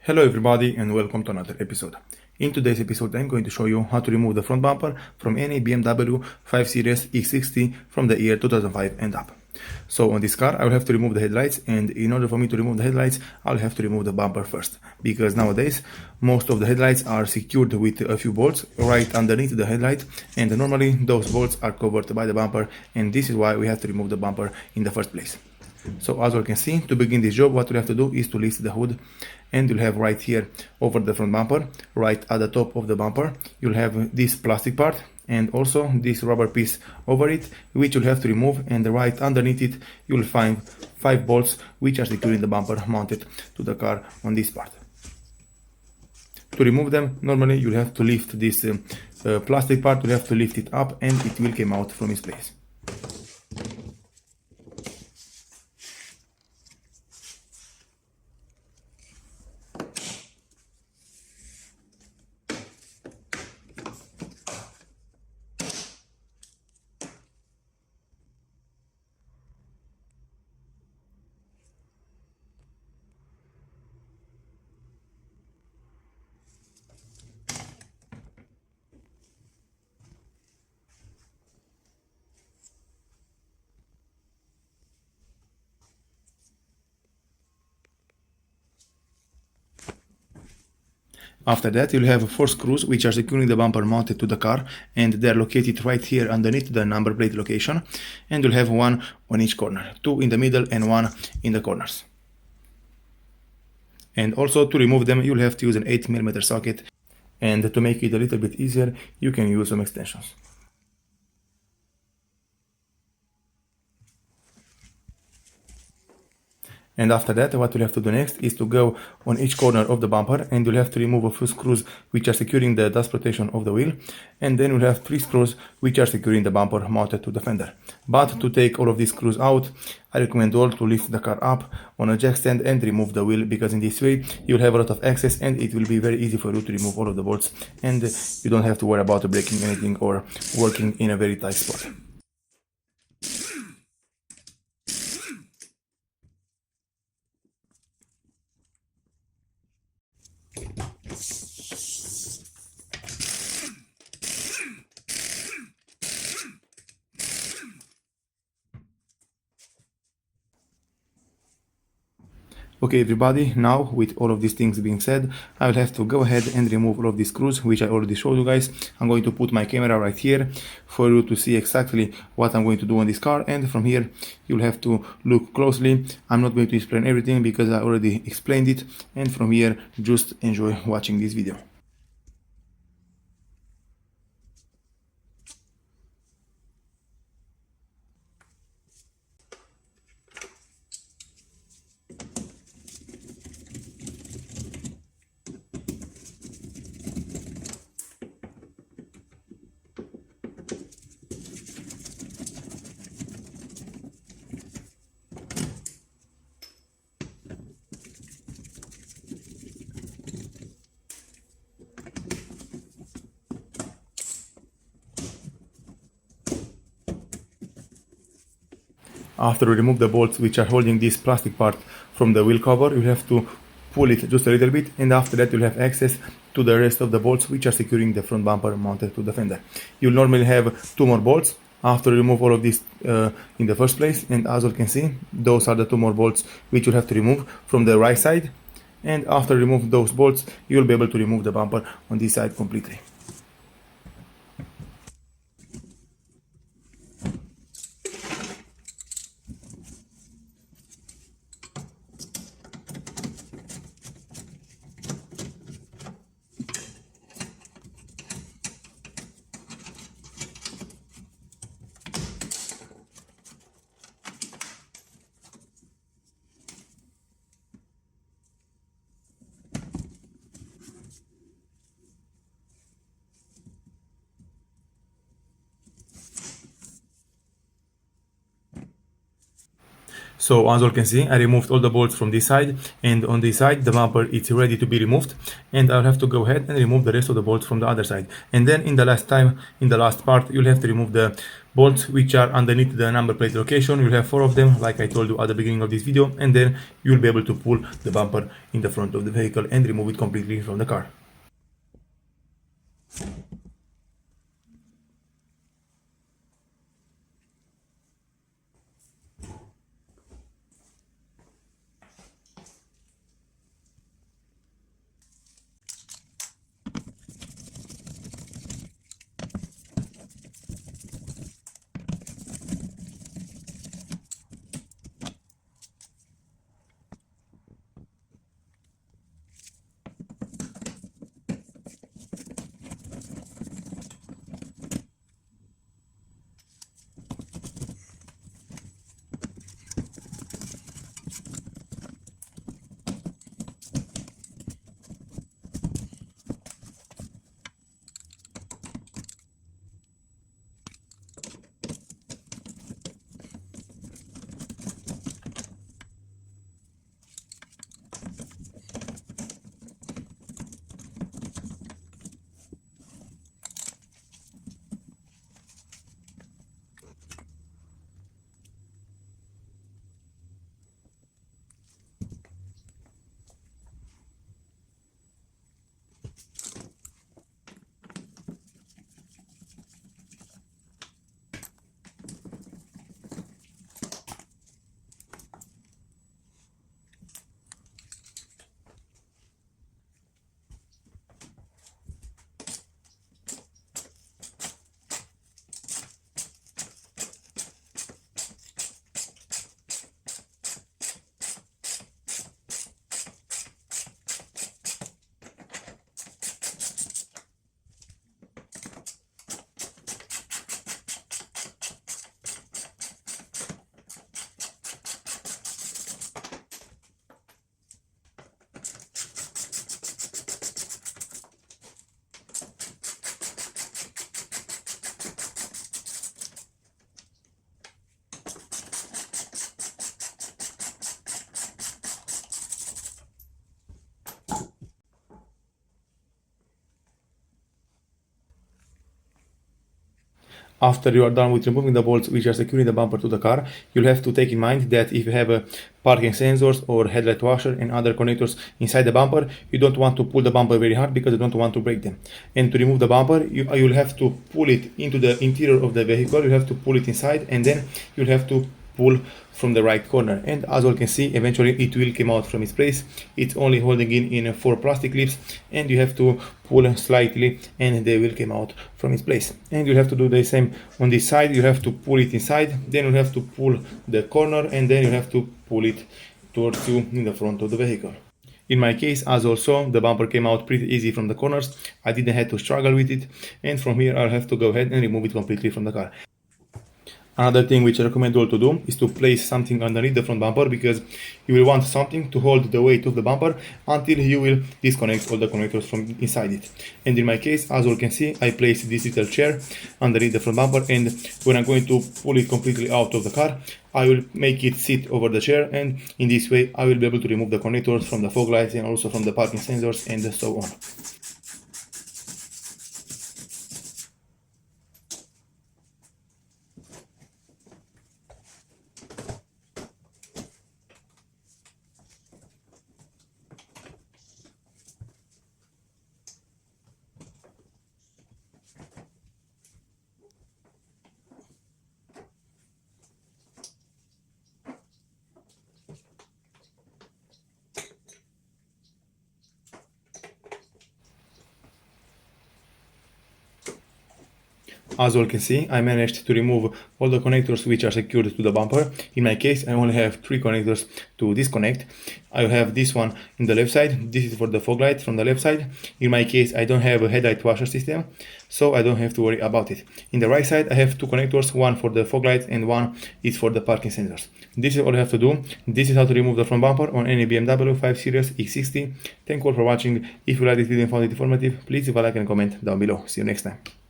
Hello everybody and welcome to another episode. In today's episode I'm going to show you how to remove the front bumper from any BMW 5 Series E60 from the year 2005 and up. So on this car I will have to remove the headlights, and in order for me to remove the headlights I'll have to remove the bumper first, because nowadays most of the headlights are secured with a few bolts right underneath the headlight, and normally those bolts are covered by the bumper, and this is why we have to remove the bumper in the first place. So as you can see, to begin this job, what we have to do is to lift the hood, and you'll have right here over the front bumper, right at the top of the bumper, you'll have this plastic part and also this rubber piece over it, which you'll have to remove, and right underneath it you'll find 5 bolts which are securing the bumper mounted to the car on this part. To remove them, normally you'll have to lift this plastic part, you'll have to lift it up and it will come out from its place. After that, you'll have 4 screws which are securing the bumper mounted to the car, and they're located right here underneath the number plate location, and you'll have 1 on each corner, 2 in the middle and 1 in the corners. And also to remove them you'll have to use an 8mm socket, and to make it a little bit easier you can use some extensions. And after that, what you'll have to do next is to go on each corner of the bumper, and you'll have to remove a few screws which are securing the dust protection of the wheel, and then you'll have 3 screws which are securing the bumper mounted to the fender. But to take all of these screws out, I recommend all to lift the car up on a jack stand and remove the wheel, because in this way you'll have a lot of access and it will be very easy for you to remove all of the bolts, and you don't have to worry about breaking anything or working in a very tight spot. Okay everybody, now with all of these things being said, I will have to go ahead and remove all of these screws which I already showed you guys. I'm going to put my camera right here for you to see exactly what I'm going to do on this car, and from here you'll have to look closely. I'm not going to explain everything because I already explained it, and from here just enjoy watching this video. After you remove the bolts which are holding this plastic part from the wheel cover, you have to pull it just a little bit, and after that you'll have access to the rest of the bolts which are securing the front bumper mounted to the fender. You'll normally have 2 more bolts after you remove all of this in the first place, and as you can see, those are the 2 more bolts which you'll have to remove from the right side, and after you remove those bolts you'll be able to remove the bumper on this side completely. So as you can see, I removed all the bolts from this side, and on this side the bumper is ready to be removed, and I'll have to go ahead and remove the rest of the bolts from the other side. And then in the last part you'll have to remove the bolts which are underneath the number plate location. You'll have 4 of them, like I told you at the beginning of this video, and then you'll be able to pull the bumper in the front of the vehicle and remove it completely from the car. After you are done with removing the bolts which are securing the bumper to the car, you'll have to take in mind that if you have parking sensors or headlight washer and other connectors inside the bumper, you don't want to pull the bumper very hard because you don't want to break them. And to remove the bumper, you'll have to pull it into the interior of the vehicle, you have to pull it inside, and then you'll have to pull from the right corner, and as you can see, eventually it will come out from its place. It's only holding in 4 plastic clips, and you have to pull slightly and they will come out from its place. And you have to do the same on this side. You have to pull it inside, then you have to pull the corner, and then you have to pull it towards you in the front of the vehicle. In my case, as also, the bumper came out pretty easy from the corners. I didn't have to struggle with it, and from here I'll have to go ahead and remove it completely from the car. Another thing which I recommend you all to do is to place something underneath the front bumper, because you will want something to hold the weight of the bumper until you will disconnect all the connectors from inside it. And in my case, as you can see, I placed this little chair underneath the front bumper, and when I'm going to pull it completely out of the car, I will make it sit over the chair, and in this way I will be able to remove the connectors from the fog lights and also from the parking sensors and so on. As you can see, I managed to remove all the connectors which are secured to the bumper. In my case, I only have 3 connectors to disconnect. I have this one in the left side. This is for the fog light from the left side. In my case, I don't have a headlight washer system, so I don't have to worry about it. In the right side, I have 2 connectors, one for the fog lights and one is for the parking sensors. This is all I have to do. This is how to remove the front bumper on any BMW 5 Series E60. Thank you all for watching. If you like this video and found it informative, please leave a like and comment down below. See you next time.